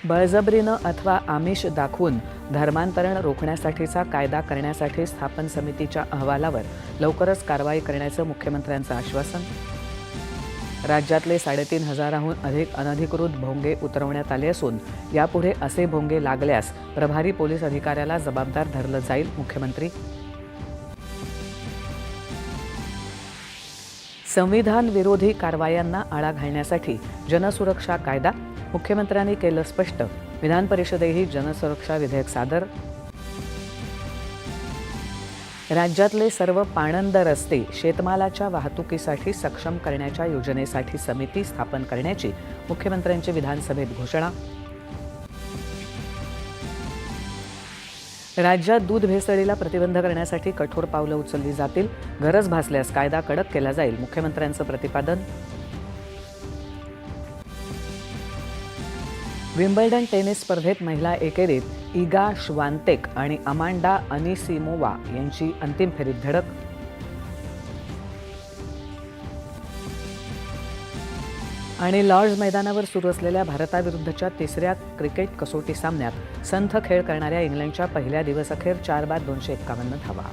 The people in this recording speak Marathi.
बळजबरीनं अथवा आमिष दाखवून धर्मांतरण रोखण्यासाठीचा कायदा करण्यासाठी स्थापन समितीच्या अहवालावर लवकरच कारवाई करण्याचं मुख्यमंत्र्यांचं आश्वासन. राज्यातले 3,500हून अधिक अनधिकृत भोंगे उतरवण्यात आले असून यापुढे असे भोंगे लागल्यास प्रभारी पोलीस अधिकाऱ्याला जबाबदार धरलं जाईल. मुख्यमंत्री. संविधान विरोधी कारवायांना आळा घालण्यासाठी जनसुरक्षा कायदा. मुख्यमंत्र्यांनी केलं स्पष्ट. विधान परिषदेही जनसुरक्षा विधेयक सादर. राज्यातले सर्व पाणंद रस्ते शेतमालाच्या वाहतुकीसाठी सक्षम करण्याच्या योजनेसाठी समिती स्थापन करण्याची मुख्यमंत्र्यांची विधानसभेत घोषणा. राज्यात दूध भेसळीला प्रतिबंध करण्यासाठी कठोर पावलं उचलली जातील. गरज भासल्यास कायदा कडक केला जाईल. मुख्यमंत्र्यांचं प्रतिपादन. विम्बल्डन टेनिस स्पर्धेत महिला एकेरीत इगा श्वान्तेक आणि अमांडा अनिसिमोवा यांची अंतिम फेरीत धडक. आणि लॉर्ड्स मैदानावर सुरू असलेल्या भारताविरुद्धच्या तिसऱ्या क्रिकेट कसोटी सामन्यात संथ खेळ करणाऱ्या इंग्लंडच्या पहिल्या दिवसअखेर 4 बाद 251 धावा.